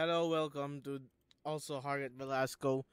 Hello, welcome to also Harriet Velasco,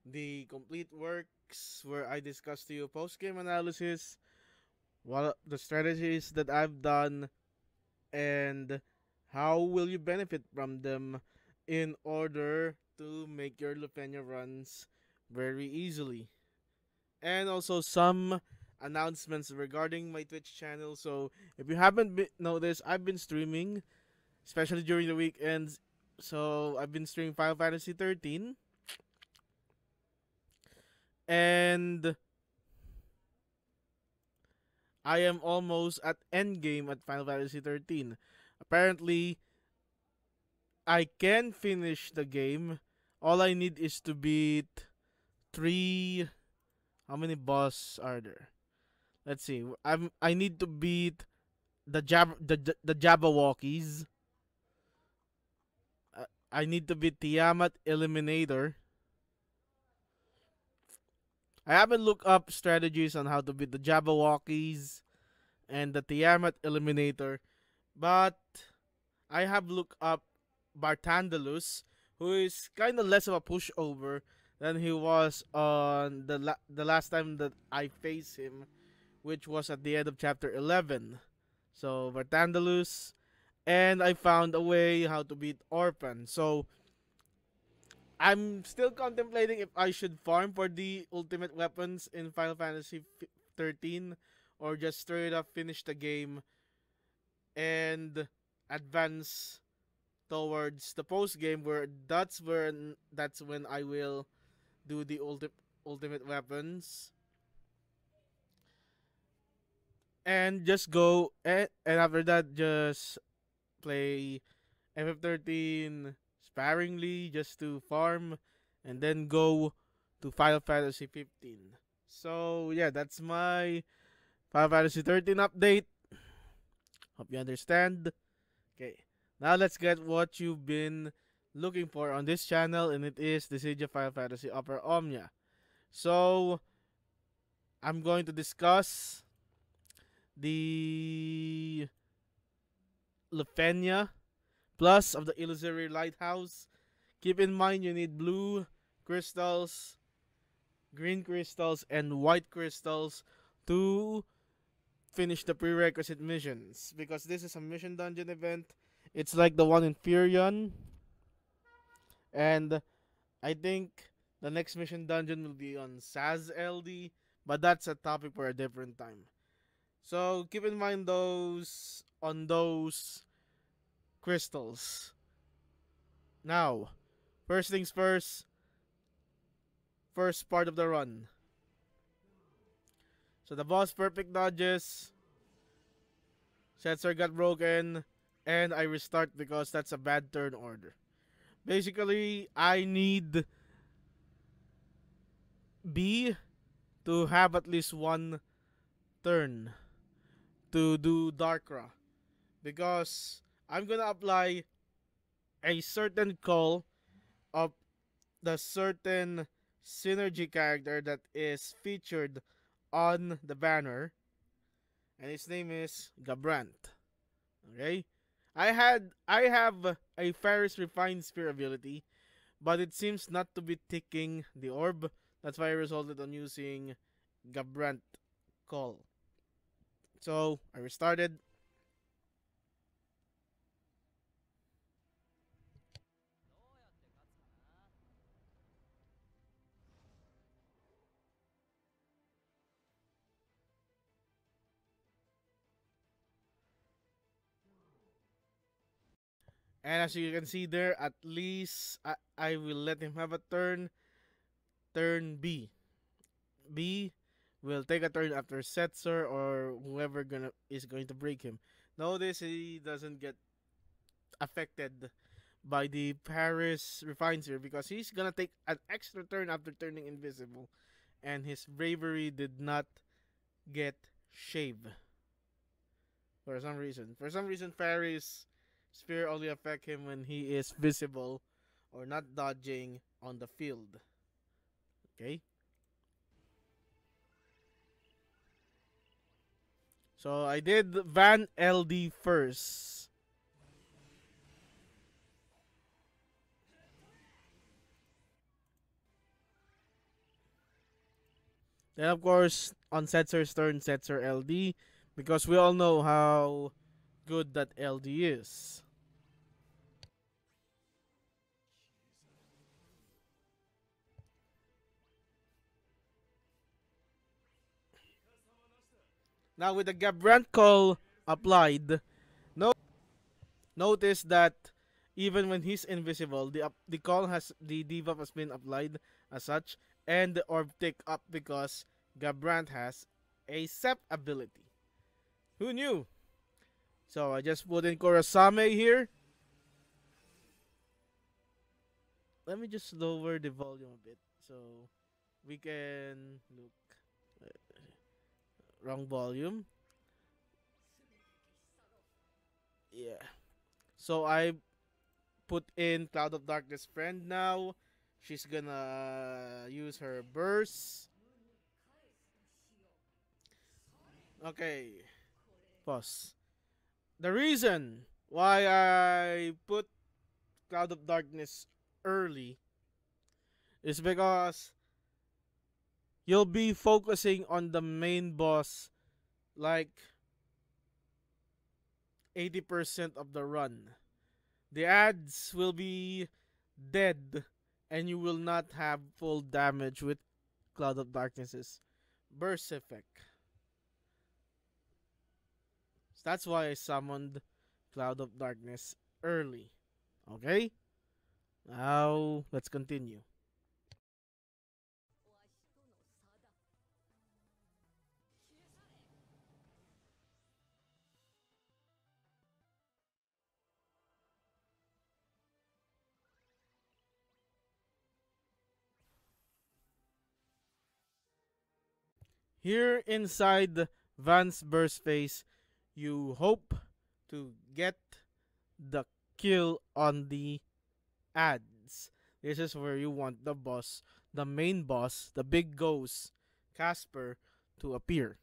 the complete works where I discuss to you post game analysis, what the strategies that I've done, and how will you benefit from them in order to make your Lufenia runs very easily. And also some announcements regarding my Twitch channel. So if you haven't noticed, I've been streaming, especially during the weekends. So I've been streaming Final Fantasy 13 and I am almost at end game at Final Fantasy 13. Apparently, I can finish the game. All I need is to beat 3. How many boss are there? Let's see. I need to beat the Jabberwockies. I need to beat Tiamat Eliminator. I haven't looked up strategies on how to beat the Jabberwockies and the Tiamat Eliminator, but I have looked up Bartandalus, who is kind of less of a pushover than he was on the last time that I faced him, which was at the end of chapter 11. So Bartandalus, and I found a way how to beat Orphan. So I'm still contemplating if I should farm for the ultimate weapons in Final Fantasy 13 or just straight up finish the game and advance towards the post game where that's when I will do the ultimate weapons and just go and after that just play FF13 sparingly just to farm and then go to Final Fantasy 15. So yeah, that's my Final Fantasy 13 update. Hope you understand. Okay, now let's get what you've been looking for on this channel, and it is the Siege of Final Fantasy Opera Omnia. So I'm going to discuss the Lufenia plus of the Illusory Lighthouse. Keep in mind you need blue crystals, green crystals, and white crystals to finish the prerequisite missions. Because this is a mission dungeon event. It's like the one in Furion. And I think the next mission dungeon will be on SAS LD. But that's a topic for a different time. So keep in mind those crystals. Now, first things first, first part of the run. So the boss perfect dodges, Setzer got broken, and I restart because that's a bad turn order. Basically, I need B to have at least one turn to do Darkra because I'm gonna apply a certain call of the certain synergy character that is featured on the banner, and his name is Gabrant. Okay, I have a Ferris Refined Spear ability, but it seems not to be ticking the orb. That's why I resulted on using Gabrant call. So I restarted. And as you can see there, at least I will let him have a turn. Turn B. B will take a turn after Setzer or whoever is going to break him. Notice he doesn't get affected by the Paris refines here because he's gonna take an extra turn after turning invisible, and his bravery did not get shaved for some reason. For some reason, Paris spear only affect him when he is visible or not dodging on the field. Okay. So I did Van LD first. Then of course on Setzer's turn, Setzer LD, because we all know how good that LD is. Now with the Gabrant call applied, notice that even when he's invisible, the call has the debuff has been applied as such, and the orb take up because Gabrant has a Sep ability. Who knew? So I just put in Kurasame here. Let me just lower the volume a bit so we can look. Wrong volume. Yeah. So I put in Cloud of Darkness friend now. She's gonna use her burst. Okay. Pause. The reason why I put Cloud of Darkness early is because you'll be focusing on the main boss like 80% of the run. The ads will be dead and you will not have full damage with Cloud of Darkness's burst effect. So that's why I summoned Cloud of Darkness early. Okay? Now, let's continue. Here inside Van's burst phase, you hope to get the kill on the ads. This is where you want the boss, the main boss, the big ghost, Casper, to appear.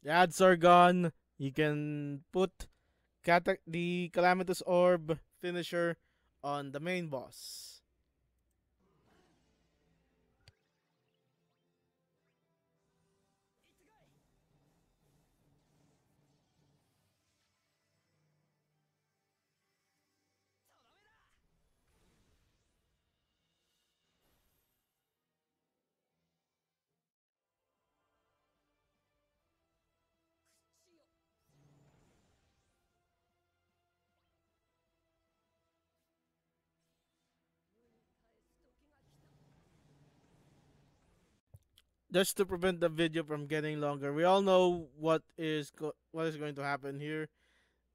The ads are gone. You can put the Calamitous Orb finisher on the main boss. Just to prevent the video from getting longer, we all know what is going to happen here.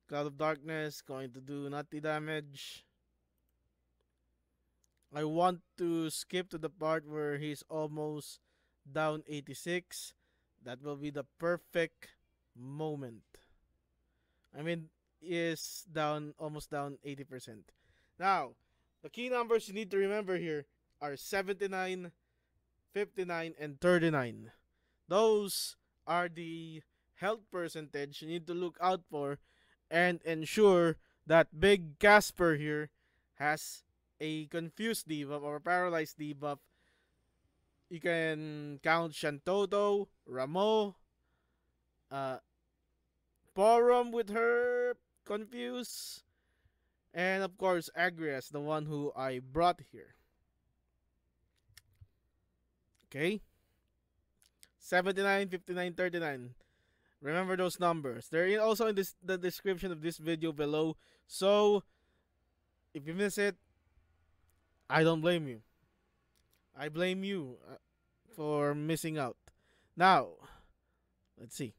Cloud of Darkness going to do nutty damage. I want to skip to the part where he's almost down 86. That will be the perfect moment. I mean, is down almost down 80%. Now, the key numbers you need to remember here are 79, 59, and 39. Those are the health percentage you need to look out for and ensure that Big Casper here has a confused debuff or a paralyzed debuff. You can count Shantoto, Ramo, uh, Porum with her confused, and of course Agrias, the one who I brought here. Okay? 79, 59, 39. Remember those numbers. They're also in the description of this video below. So if you miss it, I don't blame you. I blame you for missing out. Now, let's see.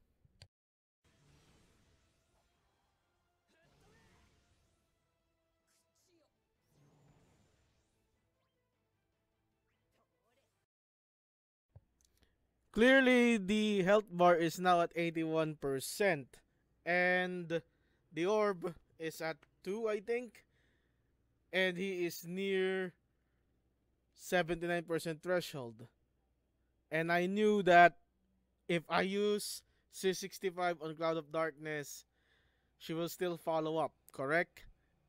Clearly, the health bar is now at 81%. And the orb is at 2, I think. And he is near 79% threshold. And I knew that if I use C65 on Cloud of Darkness, she will still follow up, correct?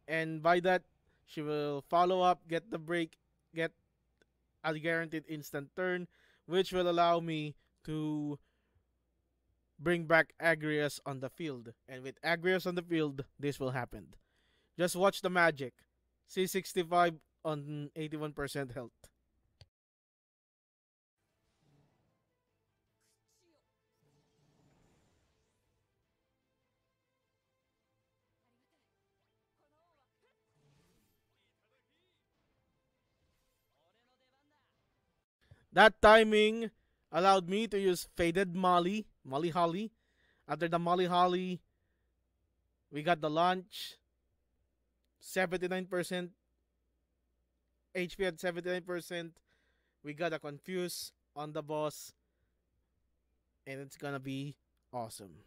And by that, she will follow up, get the break, get a guaranteed instant turn, which will allow me to bring back Agrias on the field. And with Agrias on the field, this will happen. Just watch the magic. C65 on 81% health. That timing allowed me to use Faded Molly Holly. After the Molly Holly, we got the launch. 79% HP at 79%. We got a confuse on the boss. And it's gonna be awesome.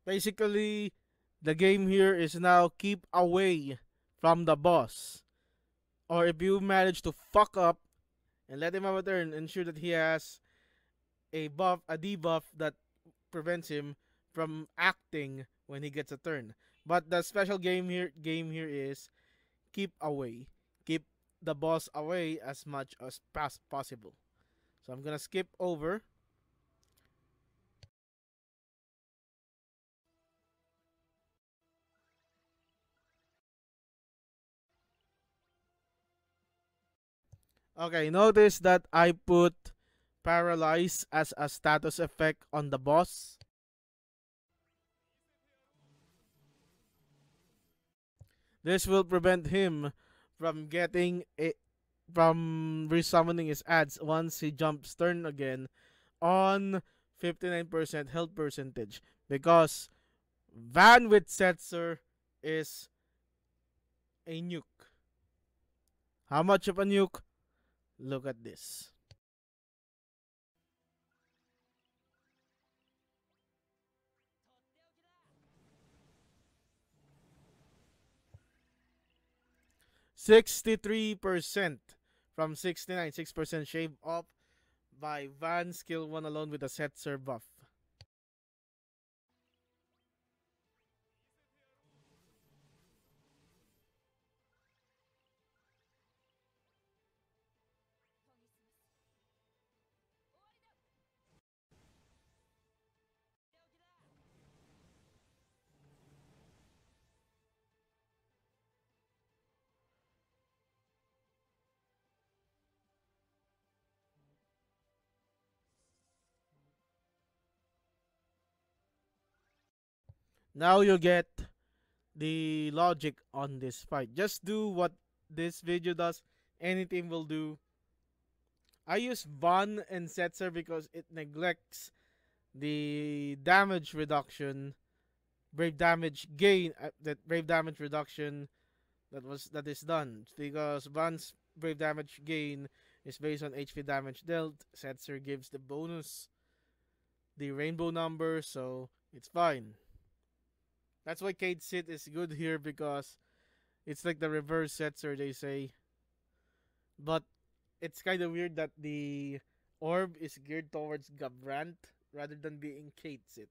Basically, the game here is now keep away from the boss. Or if you manage to fuck up and let him have a turn, ensure that he has a debuff that prevents him from acting when he gets a turn. But the special game here is keep away. Keep the boss away as much as possible. So I'm gonna skip over. Okay, notice that I put paralyze as a status effect on the boss. This will prevent him from getting a from resummoning his ads once he jumps turn again on 59% health percentage, because Van with Setzer is a nuke. How much of a nuke? Look at this. %63 from 69, 6% shave off by Van skill 1 alone with a Setzer buff. Now you get the logic on this fight. Just do what this video does. Any team will do. I use Van and Setzer because it neglects the damage reduction, brave damage gain, that brave damage reduction that is done, because Van's brave damage gain is based on HP damage dealt. Setzer gives the bonus, the rainbow number, so it's fine. That's why Kate Sit is good here, because it's like the reverse Setzer, they say. But it's kind of weird that the orb is geared towards Gabrant rather than being Kate Sit.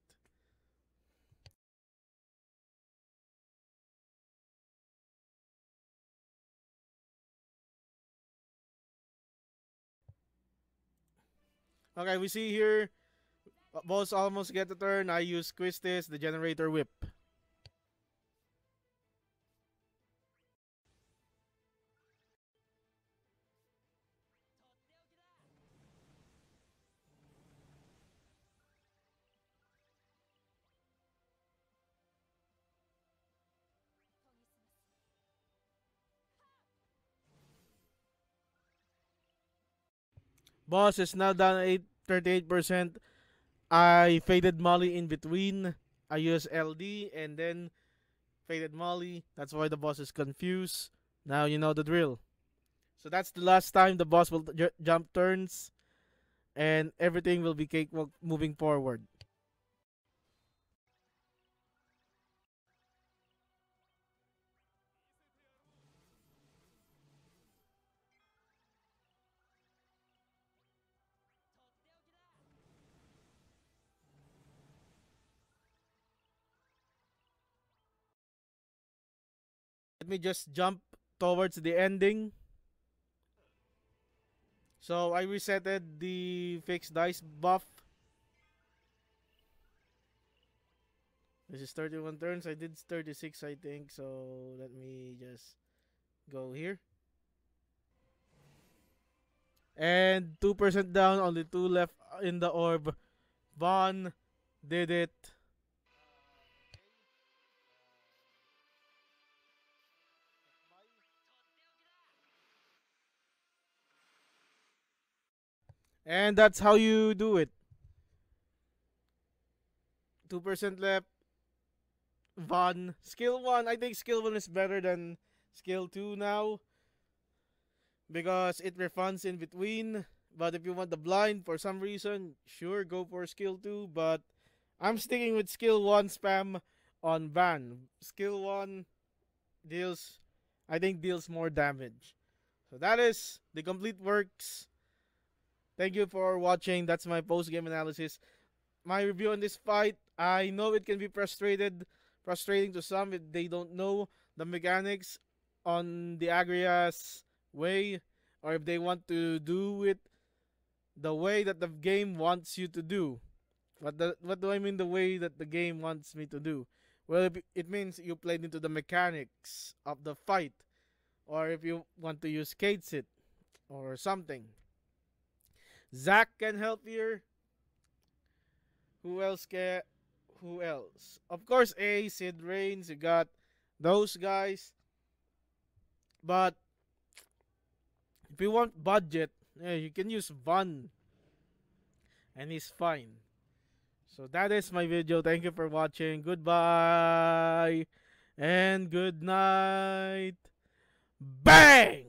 Okay, we see here, boss almost get the turn. I use Quistis, the generator whip. Boss is now down 38%. I faded Molly in between. I use LD and then faded Molly. That's why the boss is confused. Now you know the drill. So that's the last time the boss will jump turns, and everything will be cakewalk moving forward. Let me just jump towards the ending. So I resetted the fixed dice buff. This is 31 turns. I did 36, I think. So let me just go here. And 2% down, only 2 left in the orb. Vaughn did it. And that's how you do it. 2% left. Vaughn. Skill 1. I think skill 1 is better than skill 2 now, because it refunds in between. But if you want the blind for some reason, sure, go for skill 2. But I'm sticking with skill 1 spam on Van. Skill 1 deals, I think, deals more damage. So that is the complete works. Thank you for watching. That's my post-game analysis. My review on this fight. I know it can be frustrating to some if they don't know the mechanics on the Agrias way, or if they want to do it the way that the game wants you to do. What do I mean the way that the game wants me to do? Well, it means you played into the mechanics of the fight, or if you want to use Kate it or something. Zach can help here. Who else can? Who else? Of course, Sid Reigns. You got those guys. But if you want budget, yeah, you can use Von, and he's fine. So that is my video. Thank you for watching. Goodbye and good night. Bang!